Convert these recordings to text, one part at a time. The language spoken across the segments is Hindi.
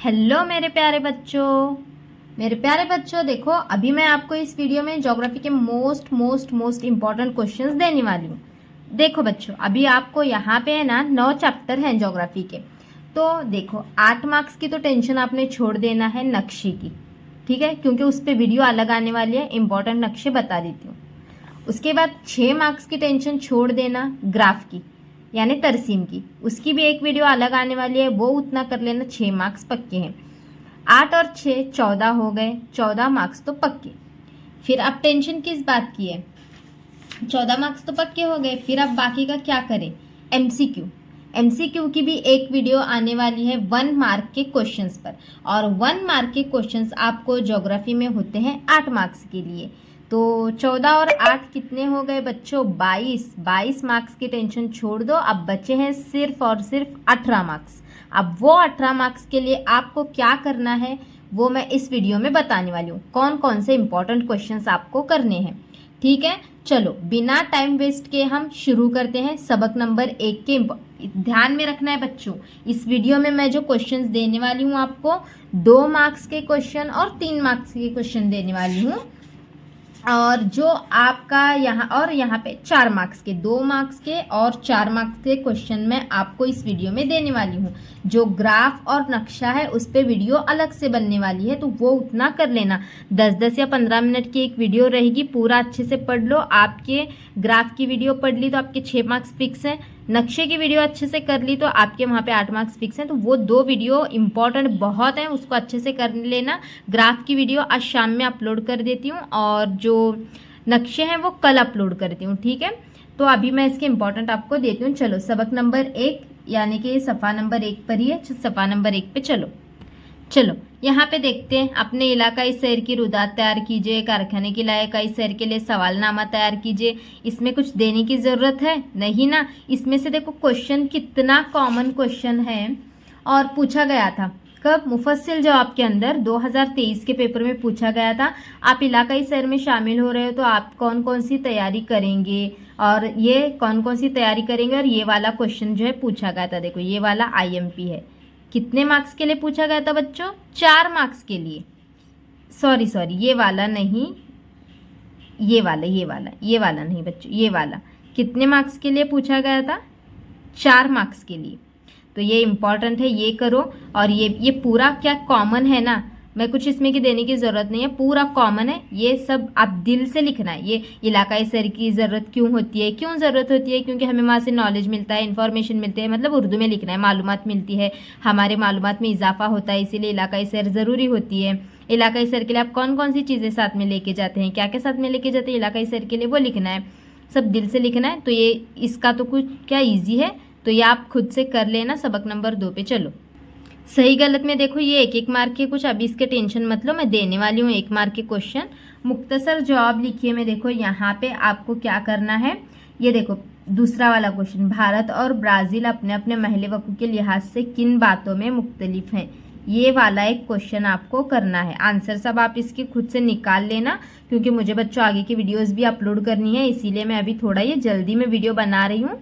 हेलो मेरे प्यारे बच्चों देखो अभी मैं आपको इस वीडियो में ज्योग्राफी के मोस्ट इम्पॉर्टेंट क्वेश्चंस देने वाली हूँ। देखो बच्चों अभी आपको यहाँ पे है ना 9 चैप्टर हैं ज्योग्राफी के। तो देखो 8 मार्क्स की तो टेंशन आपने छोड़ देना है नक्शे की, ठीक है, क्योंकि उस पर वीडियो अलग आने वाली है, इंपॉर्टेंट नक्शे बता देती हूँ। उसके बाद 6 मार्क्स की टेंशन छोड़ देना ग्राफ की यानी तरसीम की, उसकी भी एक वीडियो अलग आने वाली है, वो उतना कर लेना, 6 मार्क्स पक्के हैं। 8 और 6 14 हो गए, 14 मार्क्स तो पक्के। फिर अब टेंशन किस बात की है, 14 मार्क्स तो पक्के हो गए, फिर अब बाकी का क्या करें, एमसीक्यू। एमसीक्यू की भी एक वीडियो आने वाली है 1 मार्क के क्वेश्चंस पर, और 1 मार्क के क्वेश्चंस आपको ज्योग्राफी में होते हैं 8 मार्क्स के लिए। तो 14 और 8 कितने हो गए बच्चों, 22 मार्क्स की टेंशन छोड़ दो, अब बचे हैं सिर्फ और सिर्फ 18 मार्क्स। अब वो 18 मार्क्स के लिए आपको क्या करना है वो मैं इस वीडियो में बताने वाली हूँ, कौन कौन से इंपॉर्टेंट क्वेश्चंस आपको करने हैं। ठीक है, चलो बिना टाइम वेस्ट के हम शुरू करते हैं सबक नंबर 1 के। ध्यान में रखना है बच्चों, इस वीडियो में मैं जो क्वेश्चंस देने वाली हूँ आपको 2 मार्क्स के क्वेश्चन और 3 मार्क्स के क्वेश्चन देने वाली हूँ, और जो आपका यहाँ पे 4 मार्क्स के, 2 मार्क्स के और 4 मार्क्स के क्वेश्चन मैं आपको इस वीडियो में देने वाली हूँ। जो ग्राफ और नक्शा है उस पर वीडियो अलग से बनने वाली है, तो वो उतना कर लेना, 10-10 या 15 मिनट की एक वीडियो रहेगी, पूरा अच्छे से पढ़ लो। आपके ग्राफ की वीडियो पढ़ ली तो आपके 6 मार्क्स फिक्स हैं, नक्शे की वीडियो अच्छे से कर ली तो आपके वहाँ पे 8 मार्क्स फिक्स हैं। तो वो 2 वीडियो इंपॉर्टेंट बहुत हैं, उसको अच्छे से कर लेना। ग्राफ की वीडियो आज शाम में अपलोड कर देती हूँ और जो नक्शे हैं वो कल अपलोड करती हूँ, ठीक है। तो अभी मैं इसके इंपॉर्टेंट आपको देती हूँ। चलो सबक नंबर 1 यानी कि सफ़ा नंबर 1 पर ही है, सफ़ा नंबर 1 पे चलो यहाँ पे देखते हैं। अपने इलाकाई शहर की रुदात तैयार कीजिए, कारखाने के इलाकाई शहर के लिए सवालनामा तैयार कीजिए। इसमें कुछ देने की ज़रूरत है नहीं ना। इसमें से देखो क्वेश्चन कितना कॉमन क्वेश्चन है और पूछा गया था कब, मुफस्सिल जवाब के अंदर 2023 के पेपर में पूछा गया था। आप इलाकाई शहर में शामिल हो रहे हो तो आप कौन कौन सी तैयारी करेंगे, और ये कौन कौन सी तैयारी करेंगे, और ये वाला क्वेश्चन जो है पूछा गया था। देखो ये वाला IMP है, कितने मार्क्स के लिए पूछा गया था बच्चों, 4 मार्क्स के लिए। सॉरी ये वाला नहीं, ये वाला नहीं बच्चों, ये वाला कितने मार्क्स के लिए पूछा गया था, 4 मार्क्स के लिए। तो ये इंपॉर्टेंट है, ये करो। और ये पूरा क्या कॉमन है ना, मैं कुछ इसमें की देने की ज़रूरत नहीं है, पूरा कॉमन है। ये सब आप दिल से लिखना है। ये इलाकाई शहर की ज़रूरत क्यों होती है, क्योंकि हमें वहाँ से नॉलेज मिलता है, इन्फॉर्मेशन मिलती है, मतलब उर्दू में लिखना है, मालूमात मिलती है, हमारे मालूमात में इजाफा होता है, इसीलिए इलाकाई शहर ज़रूरी होती है। इलाकाई शहर के लिए आप कौन कौन सी चीज़ें साथ में लेके जाते हैं, क्या क्या साथ में लेके जाते हैं इलाकाई शहर के लिए, वो लिखना है, सब दिल से लिखना है। तो ये इसका तो कुछ क्या ईजी है, तो ये आप खुद से कर लेना। सबक नंबर 2 पे चलो। सही गलत में देखो ये 1-1 मार्क के कुछ, अभी इसके टेंशन मत लो, मैं देने वाली हूँ 1 मार्क के क्वेश्चन। मुख्तसर जवाब लिखिए में। देखो यहाँ पे आपको क्या करना है, ये देखो दूसरा वाला क्वेश्चन, भारत और ब्राज़ील अपने अपने महले वकूअ के लिहाज से किन बातों में मुख्तलिफ हैं, ये वाला एक क्वेश्चन आपको करना है। आंसर सब आप इसके खुद से निकाल लेना, क्योंकि मुझे बच्चों आगे की वीडियोज़ भी अपलोड करनी है, इसीलिए मैं अभी थोड़ा ये जल्दी में वीडियो बना रही हूँ।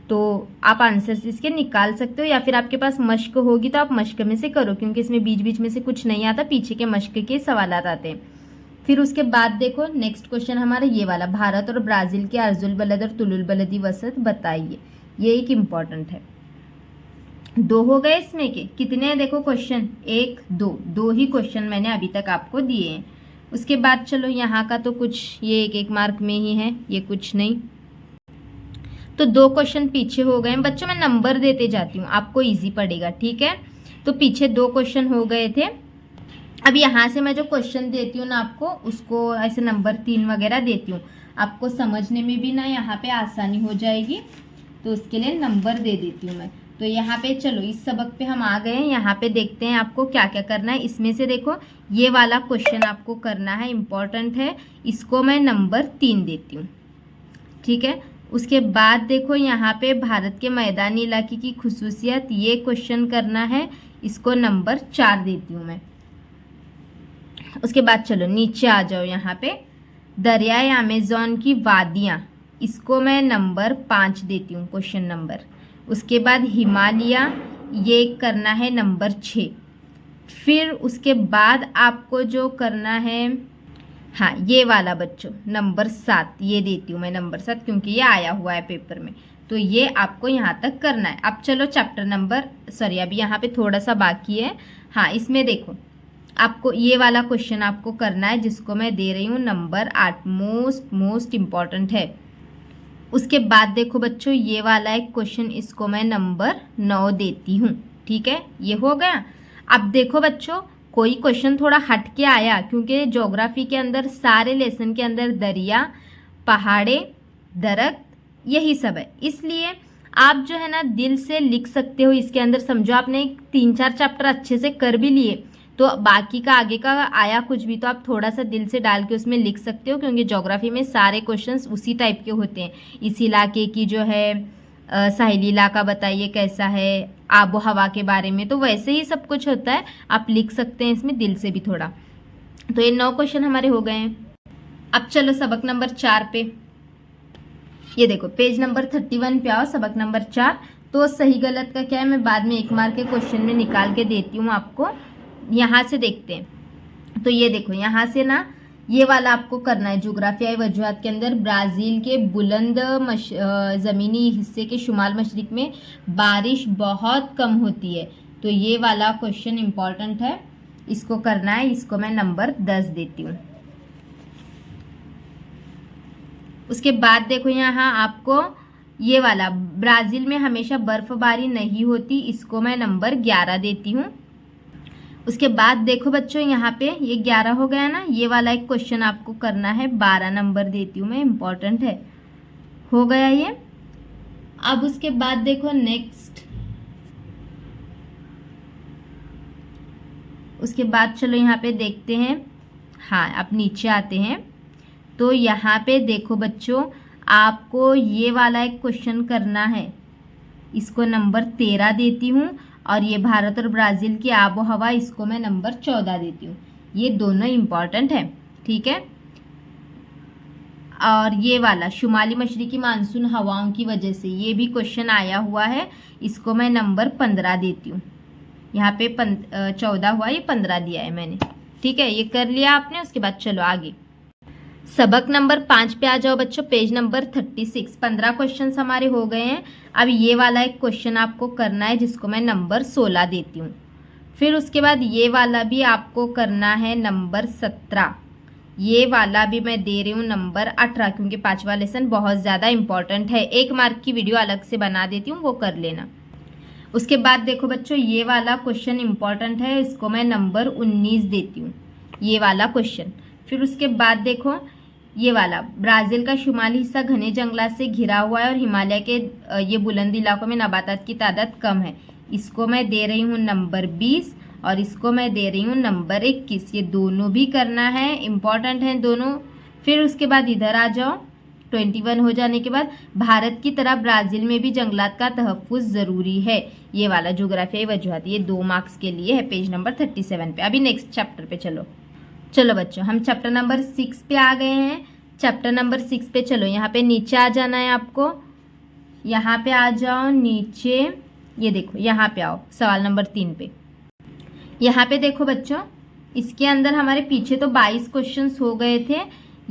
तो आप आंसर्स इसके निकाल सकते हो, या फिर आपके पास मश्क होगी तो आप मश्क में से करो, क्योंकि इसमें बीच बीच में से कुछ नहीं आता, पीछे के मश्क के सवाल आते हैं। फिर उसके बाद देखो नेक्स्ट क्वेश्चन हमारा ये वाला, भारत और ब्राज़ील के अर्जुल बलद और तुलुल बलदी वसत बताइए, ये एक इम्पॉर्टेंट है। 2 हो गए इसमें के, कितने हैं देखो क्वेश्चन, 1 2 ही क्वेश्चन मैंने अभी तक आपको दिए हैं। उसके बाद चलो यहाँ का तो कुछ ये 1-1 मार्क में ही है, ये कुछ नहीं, तो 2 क्वेश्चन पीछे हो गए बच्चों। मैं नंबर देते जाती हूँ, आपको इजी पड़ेगा, ठीक है। तो पीछे 2 क्वेश्चन हो गए थे। अब यहाँ से मैं जो क्वेश्चन देती हूँ ना आपको, उसको ऐसे नंबर 3 वगैरह देती हूँ, आपको समझने में भी ना यहाँ पे आसानी हो जाएगी, तो उसके लिए नंबर दे देती हूँ मैं। तो यहाँ पे चलो इस सबक पे हम आ गए हैं। यहाँ पे देखते हैं आपको क्या क्या करना है। इसमें से देखो ये वाला क्वेश्चन आपको करना है, इम्पॉर्टेंट है, इसको मैं नंबर 3 देती हूँ, ठीक है। उसके बाद देखो यहाँ पे भारत के मैदानी इलाके की खुसूसियत, ये क्वेश्चन करना है, इसको नंबर 4 देती हूँ मैं। उसके बाद चलो नीचे आ जाओ, यहाँ पे दरियाए अमेज़न की वादियाँ, इसको मैं नंबर 5 देती हूँ, क्वेश्चन नंबर। उसके बाद हिमालय, ये करना है नंबर 6। फिर उसके बाद आपको जो करना है, हाँ ये वाला बच्चों नंबर 7, ये देती हूँ मैं नंबर 7 क्योंकि ये आया हुआ है पेपर में, तो ये आपको यहाँ तक करना है। अब चलो चैप्टर नंबर अभी यहाँ पे थोड़ा सा बाकी है। हाँ इसमें देखो आपको ये वाला क्वेश्चन आपको करना है जिसको मैं दे रही हूँ नंबर 8, मोस्ट इम्पॉर्टेंट है। उसके बाद देखो बच्चों ये वाला एक क्वेश्चन, इसको मैं नंबर 9 देती हूँ। ठीक है, ये हो गया। अब देखो बच्चों कोई क्वेश्चन थोड़ा हट के आया, क्योंकि ज्योग्राफी के अंदर सारे लेसन के अंदर दरिया, पहाड़े, दरख्त यही सब है, इसलिए आप जो है ना दिल से लिख सकते हो। इसके अंदर समझो आपने 3-4 चैप्टर अच्छे से कर भी लिए, तो बाकी का आगे का आया कुछ भी तो आप थोड़ा सा दिल से डाल के उसमें लिख सकते हो, क्योंकि ज्योग्राफी में सारे क्वेश्चंस उसी टाइप के होते हैं। इस इलाके की जो है साहिली इलाका बताइए कैसा है, आबो हवा के बारे में, तो वैसे ही सब कुछ होता है, आप लिख सकते हैं इसमें दिल से भी थोड़ा। तो ये 9 क्वेश्चन हमारे हो गए हैं। अब चलो सबक नंबर 4 पे, ये देखो पेज नंबर 31 पे आओ, सबक नंबर 4। तो सही गलत का क्या है मैं बाद में 1 मार्क के क्वेश्चन में निकाल के देती हूँ आपको। यहाँ से देखते हैं, तो ये देखो यहाँ से ना ये वाला आपको करना है। जोग्राफियाई वजूहात के अंदर ब्राज़ील के बुलंद ज़मीनी हिस्से के शुमाल मशरिक में बारिश बहुत कम होती है, तो ये वाला क्वेश्चन इम्पॉर्टेंट है, इसको करना है। इसको मैं नंबर 10 देती हूँ। उसके बाद देखो यहाँ आपको ये वाला ब्राज़ील में हमेशा बर्फबारी नहीं होती, इसको मैं नंबर 11 देती हूँ। उसके बाद देखो बच्चों यहाँ पे ये 11 हो गया ना, ये वाला एक क्वेश्चन आपको करना है, 12 नंबर देती हूँ मैं, इम्पॉर्टेंट है, हो गया ये। अब उसके बाद देखो नेक्स्ट, उसके बाद चलो यहाँ पे देखते हैं। हाँ अब नीचे आते हैं, तो यहाँ पे देखो बच्चों आपको ये वाला एक क्वेश्चन करना है, इसको नंबर 13 देती हूँ। और ये भारत और ब्राज़ील की आबो हवा, इसको मैं नंबर 14 देती हूँ। ये दोनों इम्पॉर्टेंट है, ठीक है। और ये वाला शुमाली मशरिकी मानसून हवाओं की वजह से, ये भी क्वेश्चन आया हुआ है, इसको मैं नंबर 15 देती हूँ। यहाँ पे 14 हुआ, ये 15 दिया है मैंने, ठीक है। ये कर लिया आपने। उसके बाद चलो आगे सबक नंबर 5 पे आ जाओ बच्चों, पेज नंबर 36। 15 क्वेश्चन हमारे हो गए हैं। अब ये वाला एक क्वेश्चन आपको करना है, जिसको मैं नंबर 16 देती हूँ। फिर उसके बाद ये वाला भी आपको करना है नंबर 17। ये वाला भी मैं दे रही हूँ नंबर 18, क्योंकि 5वां लेसन बहुत ज़्यादा इंपॉर्टेंट है। 1 मार्क की वीडियो अलग से बना देती हूँ, वो कर लेना। उसके बाद देखो बच्चों ये वाला क्वेश्चन इंपॉर्टेंट है, इसको मैं नंबर 19 देती हूँ, ये वाला क्वेश्चन। फिर उसके बाद देखो ये वाला ब्राज़ील का शुमाली हिस्सा घने जंगलात से घिरा हुआ है और हिमालय के ये बुलंद इलाकों में नबातात की तादाद कम है, इसको मैं दे रही हूँ नंबर 20 और इसको मैं दे रही हूँ नंबर 21। ये दोनों भी करना है, इम्पॉर्टेंट हैं दोनों। फिर उसके बाद इधर आ जाओ, 21 हो जाने के बाद भारत की तरह ब्राज़ील में भी जंगलात का तहफ़्फ़ुज़ ज़रूरी है, ये वाला जोग्राफियाई वजूहात, ये 2 मार्क्स के लिए है, पेज नंबर 37 पे। अभी नेक्स्ट चैप्टर पे चलो बच्चों हम चैप्टर नंबर 6 पे आ गए हैं। चैप्टर नंबर 6 पे चलो, यहाँ पे नीचे आ जाना है आपको, यहाँ पे आ जाओ नीचे, ये देखो यहाँ पे आओ सवाल नंबर 3 पे। यहाँ पे देखो बच्चों इसके अंदर हमारे पीछे तो 22 क्वेश्चंस हो गए थे,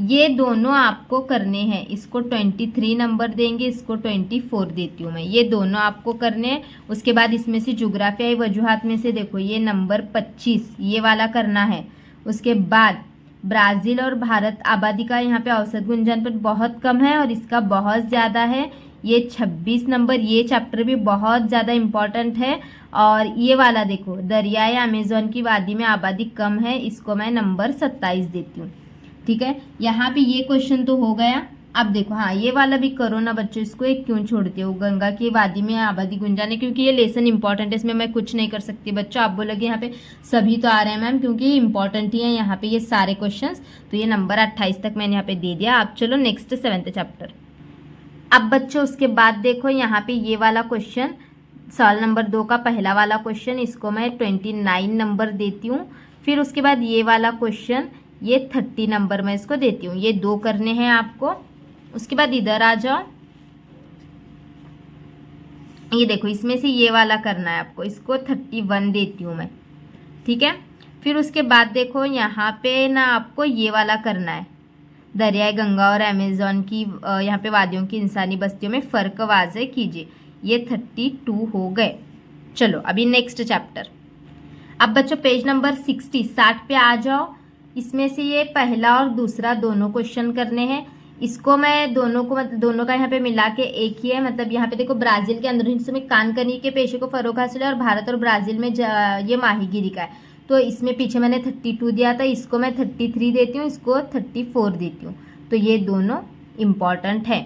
ये दोनों आपको करने हैं। इसको 23 नंबर देंगे, इसको 24 देती हूँ मैं, ये दोनों आपको करने हैं। उसके बाद इसमें से जोग्राफियाई वजूहात में से देखो ये नंबर 25, ये वाला करना है। उसके बाद ब्राज़ील और भारत आबादी का यहाँ पे औसत गुंजन पर बहुत कम है और इसका बहुत ज़्यादा है, ये 26 नंबर, ये चैप्टर भी बहुत ज़्यादा इम्पॉर्टेंट है। और ये वाला देखो दरियाए अमेज़न की वादी में आबादी कम है, इसको मैं नंबर 27 देती हूँ, ठीक है। यहाँ पे ये क्वेश्चन तो हो गया। अब देखो हाँ ये वाला भी करो ना बच्चों, इसको एक क्यों छोड़ते हो, गंगा की वादी में आबादी गुंजाने, क्योंकि ये लेसन इंपॉर्टेंट है, इसमें मैं कुछ नहीं कर सकती बच्चों। आप बोलोगे यहाँ पे सभी तो आ रहे हैं मैम, क्योंकि इंपॉर्टेंट ही है यहाँ पे ये सारे क्वेश्चंस, तो ये नंबर 28 तक मैंने यहाँ पे दे दिया। आप चलो नेक्स्ट 7th चैप्टर। अब बच्चों उसके बाद देखो यहाँ पे ये वाला क्वेश्चन, सवाल नंबर 2 का पहला वाला क्वेश्चन, इसको मैं 29 नंबर देती हूँ। फिर उसके बाद ये वाला क्वेश्चन, ये 30 नंबर मैं इसको देती हूँ, ये 2 करने हैं आपको। उसके बाद इधर आ जाओ, ये देखो इसमें से ये वाला करना है आपको, इसको 31 देती हूँ मैं, ठीक है। फिर उसके बाद देखो यहाँ पे ना आपको ये वाला करना है, दरियाए गंगा और अमेज़न की यहाँ पे वादियों की इंसानी बस्तियों में फ़र्क वाज़े कीजिए। ये 32 हो गए। चलो अभी नेक्स्ट चैप्टर। अब बच्चों पेज नंबर 60 पे आ जाओ। इसमें से ये पहला और दूसरा दोनों क्वेश्चन करने हैं। इसको मैं दोनों को मतलब दोनों का यहाँ पे मिला के एक ही है। मतलब यहाँ पे देखो ब्राज़ील के अंदरूनी हिस्सों में कानकनी के पेशे को फ़रोग हासिल है और भारत और ब्राज़ील में ये माहीगीरी का है। तो इसमें पीछे मैंने 32 दिया था, इसको मैं 33 देती हूँ, इसको 34 देती हूँ। तो ये दोनों इम्पॉर्टेंट है।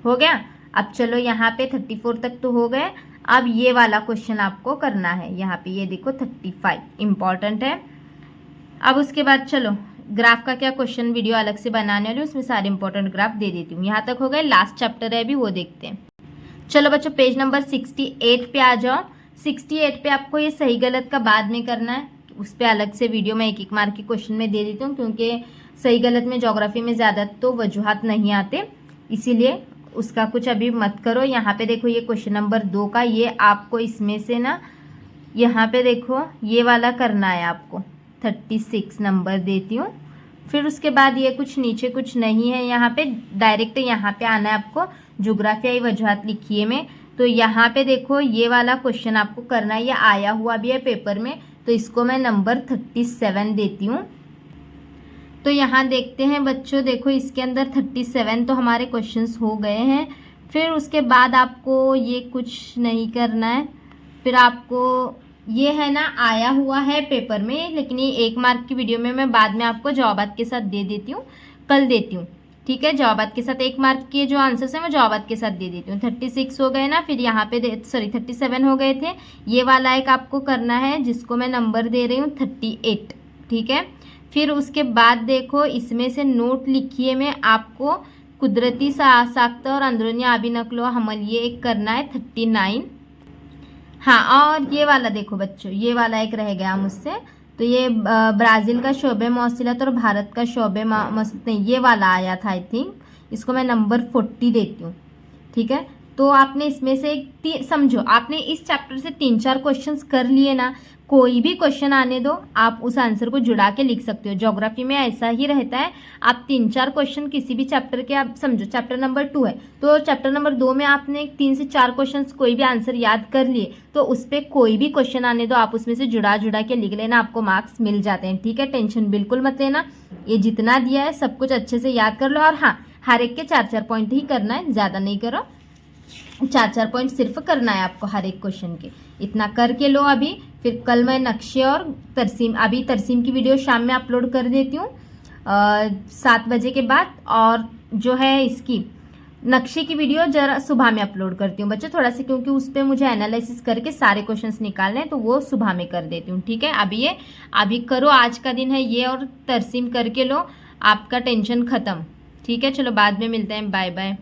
हो गया। अब चलो यहाँ पे 34 तक तो हो गए। अब ये वाला क्वेश्चन आपको करना है। यहाँ पे ये देखो 35 इम्पॉर्टेंट है। अब उसके बाद चलो ग्राफ का क्या क्वेश्चन वीडियो अलग से बनाने वाली हूँ, उसमें सारे इंपॉर्टेंट ग्राफ दे देती हूँ। यहाँ तक हो गए। लास्ट चैप्टर है अभी, वो देखते हैं। चलो बच्चों पेज नंबर 68 पे आ जाओ। 68 पे आपको ये सही गलत का बाद में करना है। उस पर अलग से वीडियो मैं एक मार्क के क्वेश्चन में दे देती हूँ, क्योंकि सही गलत में ज्योग्राफी में ज़्यादा तो वजूहात नहीं आते, इसीलिए उसका कुछ अभी मत करो। यहाँ पे देखो ये क्वेश्चन नंबर 2 का, ये आपको इसमें से ना यहाँ पे देखो ये वाला करना है आपको। 36 नंबर देती हूँ। फिर उसके बाद ये कुछ नीचे कुछ नहीं है, यहाँ पे डायरेक्ट यहाँ पे आना है आपको। ज्योग्राफियाई वजूहात लिखिए में, तो यहाँ पे देखो ये वाला क्वेश्चन आपको करना है। ये आया हुआ भी है पेपर में, तो इसको मैं नंबर 37 देती हूँ। तो यहाँ देखते हैं बच्चों, देखो इसके अंदर 37 तो हमारे क्वेश्चंस हो गए हैं। फिर उसके बाद आपको ये कुछ नहीं करना है। फिर आपको ये है ना आया हुआ है पेपर में, लेकिन ये 1 मार्क की वीडियो में मैं बाद में आपको जवाबात के साथ दे देती हूँ, कल देती हूँ। ठीक है, जवाबात के साथ 1 मार्क के जो आंसर्स हैं मैं जवाबात के साथ दे देती हूँ। 36 हो गए ना, फिर यहाँ पे 37 हो गए थे। ये वाला एक आपको करना है जिसको मैं नंबर दे रही हूँ 38। ठीक है। फिर उसके बाद देखो इसमें से नोट लिखिए में आपको कुदरती साख्त और अंदरूनी आबी नकलो हमल ये एक करना है 39। हाँ, और ये वाला देखो बच्चों, ये वाला एक रह गया मुझसे। तो ये ब्राज़ील का शोबे मौसिलत और भारत का शोबे मौसिलत नहीं, ये वाला आया था आई थिंक। इसको मैं नंबर 40 देती हूँ। ठीक है। तो आपने इसमें से समझो आपने इस चैप्टर से 3-4 क्वेश्चंस कर लिए ना। कोई भी क्वेश्चन आने दो, आप उस आंसर को जुड़ा के लिख सकते हो। ज्योग्राफी में ऐसा ही रहता है। आप 3-4 क्वेश्चन किसी भी चैप्टर के, आप समझो चैप्टर नंबर 2 है तो चैप्टर नंबर 2 में आपने 3 से 4 क्वेश्चन कोई भी आंसर याद कर लिए, तो उस पर कोई भी क्वेश्चन आने दो, आप उसमें से जुड़ा के लिख लेना, आपको मार्क्स मिल जाते हैं। ठीक है, टेंशन बिल्कुल मत लेना। ये जितना दिया है सब कुछ अच्छे से याद कर लो। और हाँ, हर एक के 4-4 पॉइंट ही करना है, ज़्यादा नहीं करो। 4-4 पॉइंट सिर्फ करना है आपको हर एक क्वेश्चन के। इतना करके लो अभी। फिर कल मैं नक्शे और तरसीम, अभी तरसीम की वीडियो शाम में अपलोड कर देती हूँ 7 बजे के बाद, और जो है इसकी नक्शे की वीडियो जरा सुबह में अपलोड करती हूँ बच्चों, थोड़ा सा, क्योंकि उस पर मुझे एनालिसिस करके सारे क्वेश्चंस निकालने हैं, तो वो सुबह में कर देती हूँ। ठीक है, अभी करो, आज का दिन है ये, और तरसीम करके लो, आपका टेंशन ख़त्म। ठीक है, चलो बाद में मिलते हैं, बाय बाय।